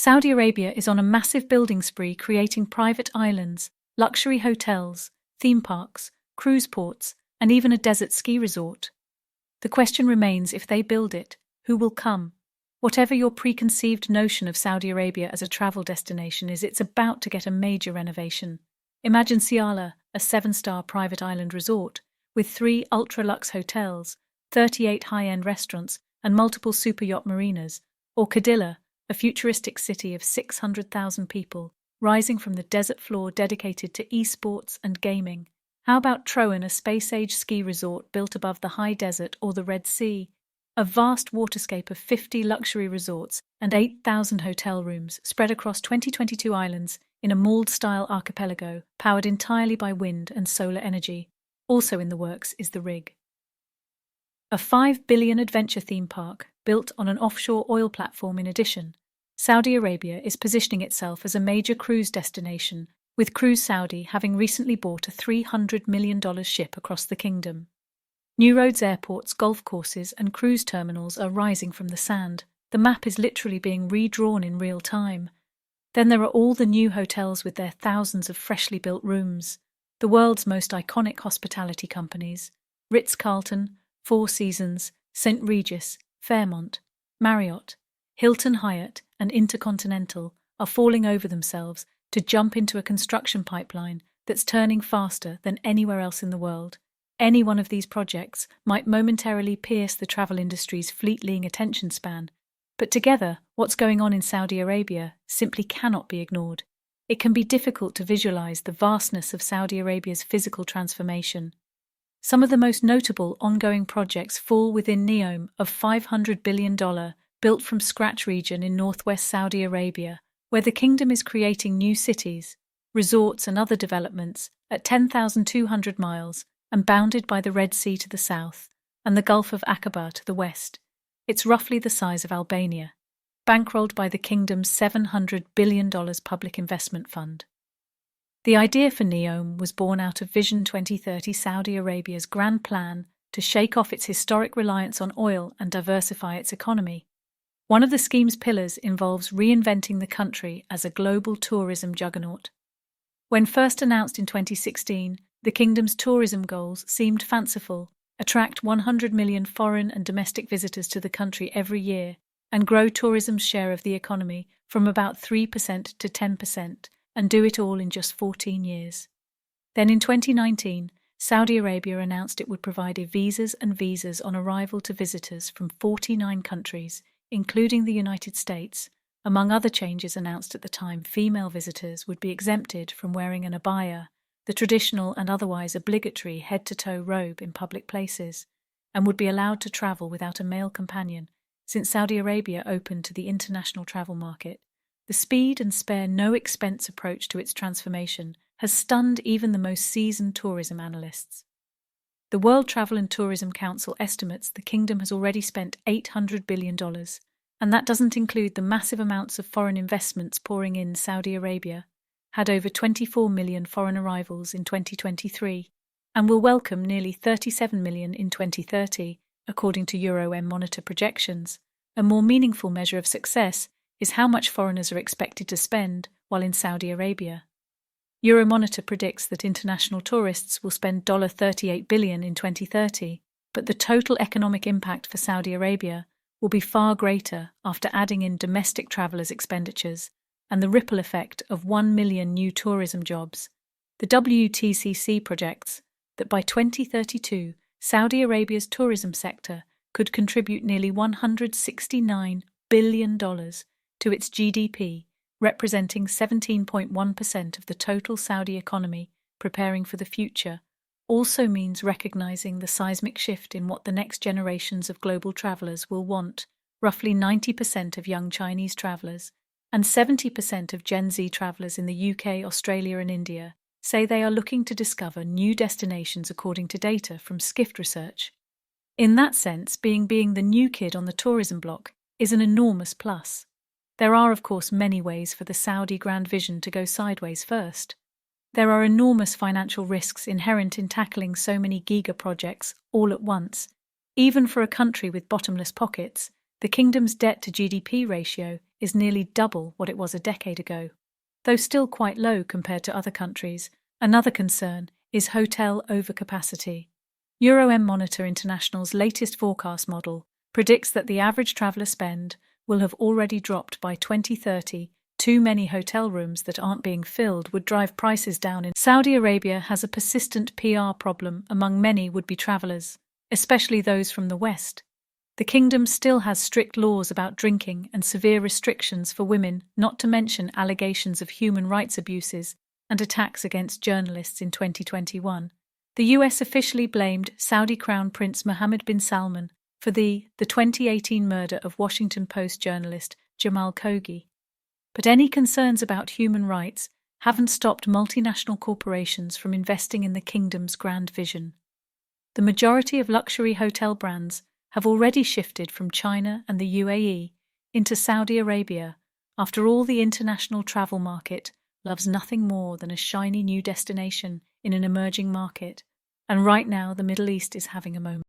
Saudi Arabia is on a massive building spree creating private islands, luxury hotels, theme parks, cruise ports, and even a desert ski resort. The question remains, if they build it, who will come? Whatever your preconceived notion of Saudi Arabia as a travel destination is, it's about to get a major renovation. Imagine Siala, a 7-star private island resort, with 3 ultra-luxe hotels, 38 high-end restaurants, and multiple super yacht marinas, or Qiddiya, a futuristic city of 600,000 people, rising from the desert floor dedicated to esports and gaming. How about Troan, a space-age ski resort built above the high desert or the Red Sea? A vast waterscape of 50 luxury resorts and 8,000 hotel rooms spread across 22 islands in a mould-style archipelago powered entirely by wind and solar energy. Also in the works is the Rig, a $5 billion adventure theme park built on an offshore oil platform. In addition, Saudi Arabia is positioning itself as a major cruise destination, with Cruise Saudi having recently bought a $300 million ship across the kingdom. New roads, airports, golf courses, and cruise terminals are rising from the sand. The map is literally being redrawn in real time. Then there are all the new hotels with their thousands of freshly built rooms. The world's most iconic hospitality companies, Ritz-Carlton, Four Seasons, St. Regis, Fairmont, Marriott, Hilton Hyatt, and Intercontinental, are falling over themselves to jump into a construction pipeline that's turning faster than anywhere else in the world. Any one of these projects might momentarily pierce the travel industry's fleeting attention span, but together, what's going on in Saudi Arabia simply cannot be ignored. It can be difficult to visualize the vastness of Saudi Arabia's physical transformation. Some of the most notable ongoing projects fall within NEOM of $500 billion built-from-scratch region in northwest Saudi Arabia, where the kingdom is creating new cities, resorts and other developments at 10,200 miles and bounded by the Red Sea to the south and the Gulf of Aqaba to the west. It's roughly the size of Albania, bankrolled by the kingdom's $700 billion public investment fund. The idea for NEOM was born out of Vision 2030, Saudi Arabia's grand plan to shake off its historic reliance on oil and diversify its economy. One of the scheme's pillars involves reinventing the country as a global tourism juggernaut. When first announced in 2016, the kingdom's tourism goals seemed fanciful: attract 100 million foreign and domestic visitors to the country every year and grow tourism's share of the economy from about 3% to 10%, and do it all in just 14 years. Then in 2019, Saudi Arabia announced it would provide visas on arrival to visitors from 49 countries, including the United States. Among other changes announced at the time, female visitors would be exempted from wearing an abaya, the traditional and otherwise obligatory head-to-toe robe in public places, and would be allowed to travel without a male companion. Since Saudi Arabia opened to the international travel market, the speed and spare no-expense approach to its transformation has stunned even the most seasoned tourism analysts. The World Travel and Tourism Council estimates the kingdom has already spent $800 billion, and that doesn't include the massive amounts of foreign investments pouring in. Saudi Arabia had over 24 million foreign arrivals in 2023 and will welcome nearly 37 million in 2030, according to Euromonitor projections. A more meaningful measure of success is how much foreigners are expected to spend while in Saudi Arabia. Euromonitor predicts that international tourists will spend $38 billion in 2030, but the total economic impact for Saudi Arabia will be far greater after adding in domestic travelers' expenditures and the ripple effect of 1 million new tourism jobs. The WTCC projects that by 2032, Saudi Arabia's tourism sector could contribute nearly $169 billion to its GDP, representing 17.1% of the total Saudi economy. Preparing for the future also means recognizing the seismic shift in what the next generations of global travelers will want. Roughly 90% of young Chinese travelers and 70% of Gen Z travelers in the UK, Australia and India say they are looking to discover new destinations, according to data from Skift Research. In that sense, being the new kid on the tourism block is an enormous plus. There are, of course, many ways for the Saudi grand vision to go sideways first. There are enormous financial risks inherent in tackling so many giga projects all at once. Even for a country with bottomless pockets, the kingdom's debt-to-GDP ratio is nearly double what it was a decade ago. Though still quite low compared to other countries, another concern is hotel overcapacity. Euromonitor International's latest forecast model predicts that the average traveller spend will have already dropped by 2030. Too many hotel rooms that aren't being filled would drive prices down. Saudi Arabia has a persistent PR problem among many would-be travellers, especially those from the West. The kingdom still has strict laws about drinking and severe restrictions for women, not to mention allegations of human rights abuses and attacks against journalists in 2021. The US officially blamed Saudi Crown Prince Mohammed bin Salman for the 2018 murder of Washington Post journalist Jamal Khashoggi. But any concerns about human rights haven't stopped multinational corporations from investing in the kingdom's grand vision. The majority of luxury hotel brands have already shifted from China and the UAE into Saudi Arabia. After all, the international travel market loves nothing more than a shiny new destination in an emerging market, and right now the Middle East is having a moment.